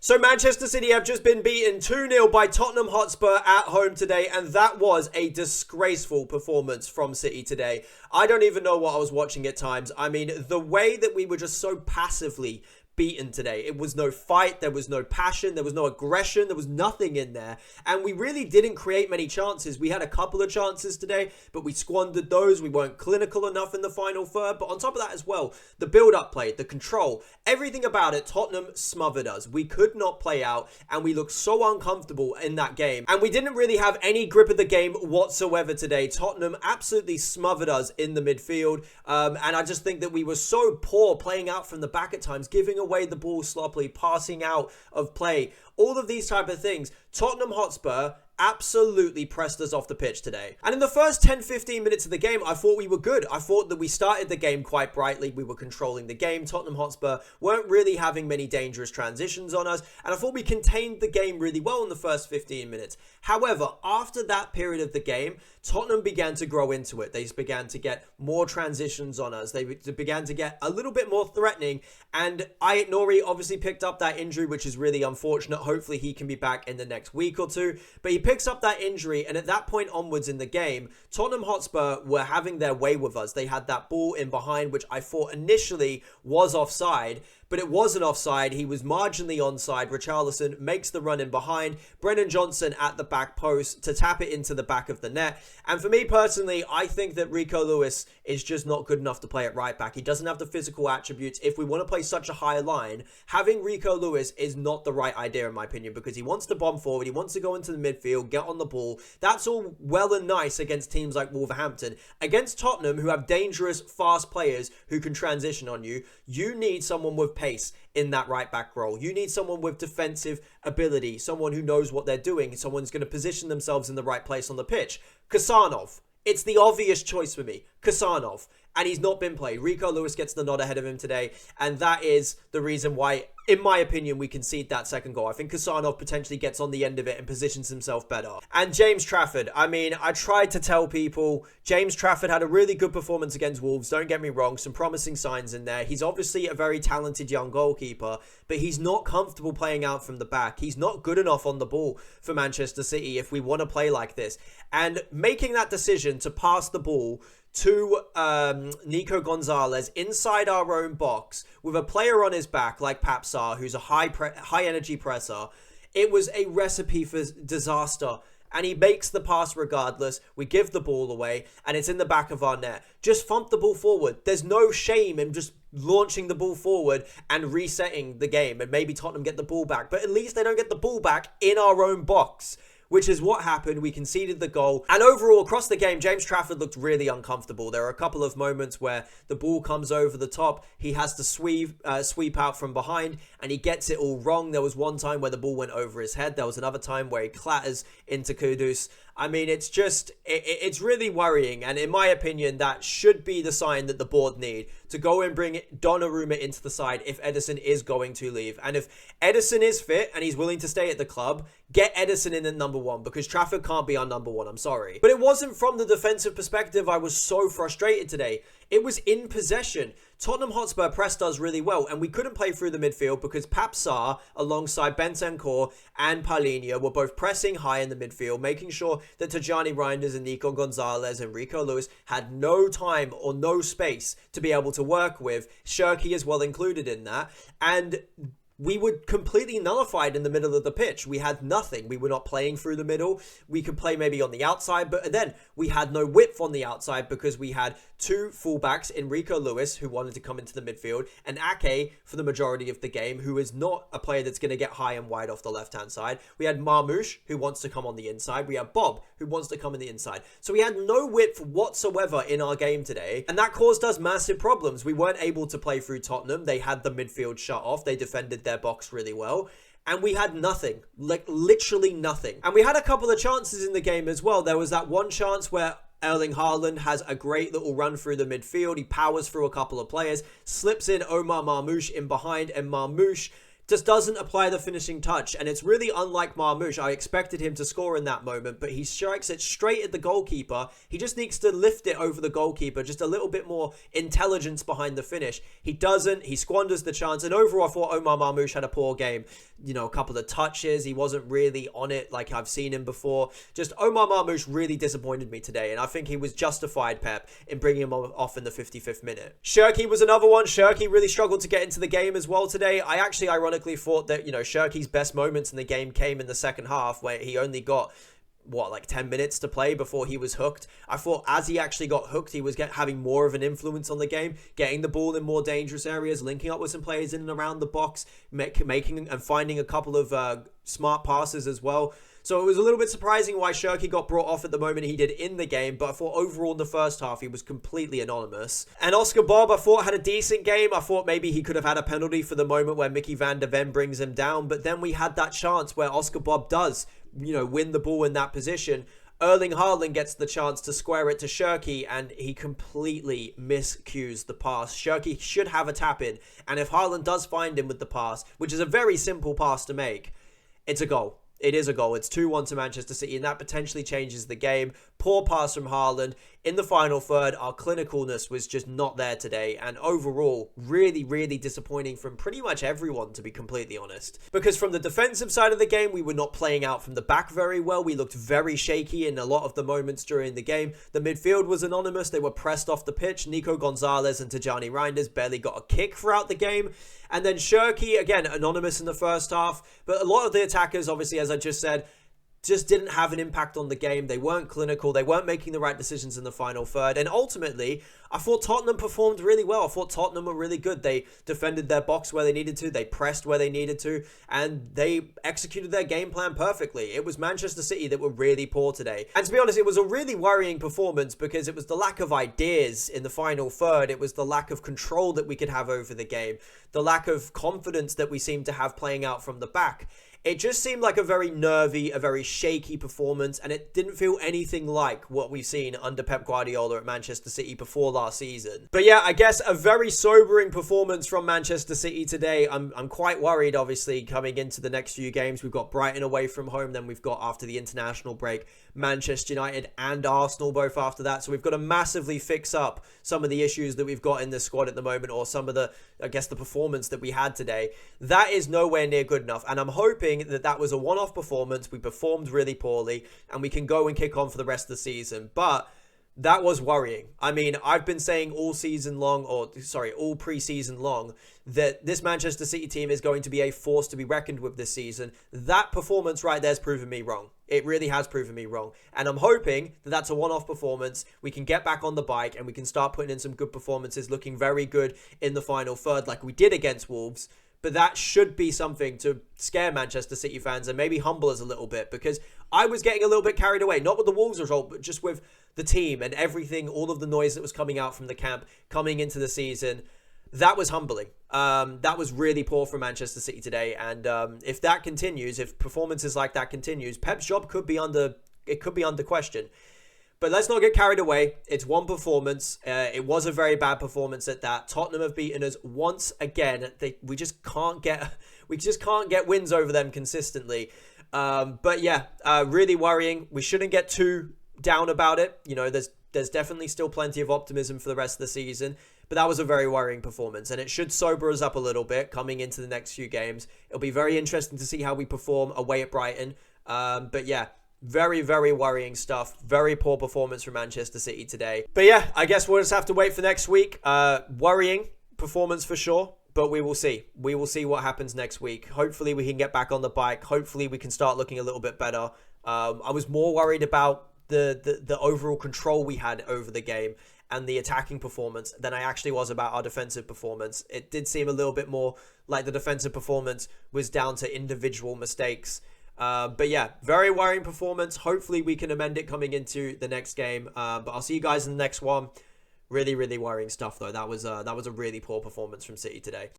So Manchester City have just been beaten 2-0 by Tottenham Hotspur at home today, and that was a disgraceful performance from City today. I don't even know what I was watching at times. I mean, the way that we were just so passively beaten today. It was no fight, there was no passion, there was no aggression, there was nothing in there. And we really didn't create many chances. We had a couple of chances today, but we squandered those. We weren't clinical enough in the final third. But on top of that as well, the build-up play, the control, everything about it, Tottenham smothered us. We could not play out, and we looked so uncomfortable in that game. And we didn't really have any grip of the game whatsoever today. Tottenham absolutely smothered us in the midfield. And I just think that we were so poor playing out from the back at times, giving away the ball sloppily, passing out of play, all of these type of things. Tottenham Hotspur absolutely pressed us off the pitch today. And in the first 10-15 minutes of the game, I thought we were good. I thought that we started the game quite brightly. We were controlling the game. Tottenham Hotspur weren't really having many dangerous transitions on us, and I thought we contained the game really well in the first 15 minutes. However, after that period of the game, Tottenham began to grow into it. They began to get more transitions on us. They began to get a little bit more threatening, and Ait Nouri obviously picked up that injury, which is really unfortunate. Hopefully he can be back in the next week or two, but he picks up that injury, and at that point onwards in the game, Tottenham Hotspur were having their way with us. They had that ball in behind, which I thought initially was offside, but it wasn't offside. He was marginally onside. Richarlison makes the run in behind. Brennan Johnson at the back post to tap it into the back of the net. And for me personally, I think that Rico Lewis is just not good enough to play at right back. He doesn't have the physical attributes. If we want to play such a high line, having Rico Lewis is not the right idea in my opinion, because he wants to bomb forward. He wants to go into the midfield, get on the ball. That's all well and nice against teams like Wolverhampton. Against Tottenham, who have dangerous, fast players who can transition on you, you need someone with pace in that right back role. You need someone with defensive ability, someone who knows what they're doing, someone's going to position themselves in the right place on the pitch. Kasanov, it's the obvious choice for me. Kasanov, and he's not been played. Rico Lewis gets the nod ahead of him today, and that is the reason why, in my opinion, we concede that second goal. I think Kasanov potentially gets on the end of it and positions himself better. And James Trafford, I mean, I tried to tell people, James Trafford had a really good performance against Wolves, don't get me wrong, some promising signs in there. He's obviously a very talented young goalkeeper, but he's not comfortable playing out from the back. He's not good enough on the ball for Manchester City if we want to play like this. And making that decision to pass the ball to Nico Gonzalez inside our own box with a player on his back like Papsar, who's a high energy presser, it was a recipe for disaster. And he makes the pass regardless. We give the ball away, and it's in the back of our net. Just thump the ball forward. There's no shame in just launching the ball forward and resetting the game, and maybe Tottenham get the ball back. But at least they don't get the ball back in our own box, which is what happened. We conceded the goal. And overall, across the game, James Trafford looked really uncomfortable. There are a couple of moments where the ball comes over the top. He has to sweep out from behind, and he gets it all wrong. There was one time where the ball went over his head. There was another time where he clatters into Kudus. I mean, it's just, it's really worrying. And in my opinion, that should be the sign that the board need to go and bring Donnarumma into the side if Ederson is going to leave. And if Ederson is fit and he's willing to stay at the club, get Ederson in at number one, because Trafford can't be our number one. I'm sorry. But it wasn't from the defensive perspective. I was so frustrated today. It was in possession. Tottenham Hotspur pressed us really well, and we couldn't play through the midfield because Papsar, alongside Bentancur and Paulinho, were both pressing high in the midfield, making sure that Tajani Reinders and Nico Gonzalez and Rico Lewis had no time or no space to be able to work with. Shirky as well included in that. And we were completely nullified in the middle of the pitch. We had nothing. We were not playing through the middle. We could play maybe on the outside, but then we had no width on the outside because we had two fullbacks in Rico Lewis, who wanted to come into the midfield, and Ake for the majority of the game, who is not a player that's going to get high and wide off the left-hand side. We had Marmoush, who wants to come on the inside. We had Bob, who wants to come in the inside. So we had no width whatsoever in our game today, and that caused us massive problems. We weren't able to play through Tottenham. They had the midfield shut off. They defended their box really well. And we had nothing, like literally nothing. And we had a couple of chances in the game as well. There was that one chance where Erling Haaland has a great little run through the midfield. He powers through a couple of players, slips in Omar Marmoush in behind, and Marmoush just doesn't apply the finishing touch. And it's really unlike Marmoush. I expected him to score in that moment, but he strikes it straight at the goalkeeper. He just needs to lift it over the goalkeeper, just a little bit more intelligence behind the finish. He doesn't. He squanders the chance. And overall, I thought Omar Marmoush had a poor game. You know, a couple of touches. He wasn't really on it like I've seen him before. Just Omar Marmoush really disappointed me today. And I think he was justified, Pep, in bringing him off in the 55th minute. Shirky was another one. Shirky really struggled to get into the game as well today. I actually ironically thought that, you know, Shirky's best moments in the game came in the second half, where he only got like 10 minutes to play before he was hooked. I thought as he actually got hooked, he was having more of an influence on the game, getting the ball in more dangerous areas, linking up with some players in and around the box, making and finding a couple of smart passes as well. So it was a little bit surprising why Shirky got brought off at the moment he did in the game, but I thought overall in the first half he was completely anonymous. And Oscar Bob, I thought, had a decent game. I thought maybe he could have had a penalty for the moment where Mickey van der Ven brings him down, but then we had that chance where Oscar Bob does, you know, win the ball in that position. Erling Haaland gets the chance to square it to Shirky, and he completely miscues the pass. Shirky should have a tap in, and if Haaland does find him with the pass, which is a very simple pass to make, it's a goal. It is a goal. It's 2-1 to Manchester City, and that potentially changes the game. Poor pass from Haaland. In the final third, our clinicalness was just not there today, and overall, really, really disappointing from pretty much everyone, to be completely honest. Because from the defensive side of the game, we were not playing out from the back very well. We looked very shaky in a lot of the moments during the game. The midfield was anonymous. They were pressed off the pitch. Nico Gonzalez and Tijani Reinders barely got a kick throughout the game. And then Shirky, again, anonymous in the first half. But a lot of the attackers, obviously, as I just said, just didn't have an impact on the game. They weren't clinical. They weren't making the right decisions in the final third. And ultimately, I thought Tottenham performed really well. I thought Tottenham were really good. They defended their box where they needed to. They pressed where they needed to. And they executed their game plan perfectly. It was Manchester City that were really poor today. And to be honest, it was a really worrying performance because it was the lack of ideas in the final third. It was the lack of control that we could have over the game. The lack of confidence that we seemed to have playing out from the back. It just seemed like a very nervy, a very shaky performance, and it didn't feel anything like what we've seen under Pep Guardiola at Manchester City before last season. But yeah, I guess a very sobering performance from Manchester City today. I'm quite worried, obviously, coming into the next few games. We've got Brighton away from home, then we've got, after the international break, Manchester United and Arsenal both after that. So we've got to massively fix up some of the issues that we've got in this squad at the moment, or some of the, I guess, the performance that we had today. That is nowhere near good enough, and I'm hoping that that was a one-off performance. We performed really poorly, and we can go and kick on for the rest of the season. But that was worrying. I mean, I've been saying all season long, or sorry, all pre-season long, that this Manchester City team is going to be a force to be reckoned with this season. That performance right there has proven me wrong. It really has proven me wrong. And I'm hoping that that's a one-off performance. We can get back on the bike and we can start putting in some good performances, looking very good in the final third like we did against Wolves. But that should be something to scare Manchester City fans and maybe humble us a little bit, because I was getting a little bit carried away, not with the Wolves result, but just with the team and everything, all of the noise that was coming out from the camp coming into the season. That was humbling. That was really poor for Manchester City today. And if that continues, if performances like that continues, Pep's job could be under question. But let's not get carried away. It's one performance. It was a very bad performance at that. Tottenham have beaten us once again. We just can't get wins over them consistently. But yeah, really worrying. We shouldn't get too down about it. You know, there's definitely still plenty of optimism for the rest of the season. But that was a very worrying performance, and it should sober us up a little bit coming into the next few games. It'll be very interesting to see how we perform away at Brighton. But yeah, very, very worrying stuff. Very poor performance from Manchester City today. But yeah, I guess we'll just have to wait for next week. Worrying performance for sure, but we will see. We will see what happens next week. Hopefully we can get back on the bike. Hopefully we can start looking a little bit better. I was more worried about the overall control we had over the game and the attacking performance than I actually was about our defensive performance. It did seem a little bit more like the defensive performance was down to individual mistakes. But yeah, very worrying performance. Hopefully we can amend it coming into the next game. But I'll see you guys in the next one. Really, really worrying stuff though. That was a really poor performance from City today.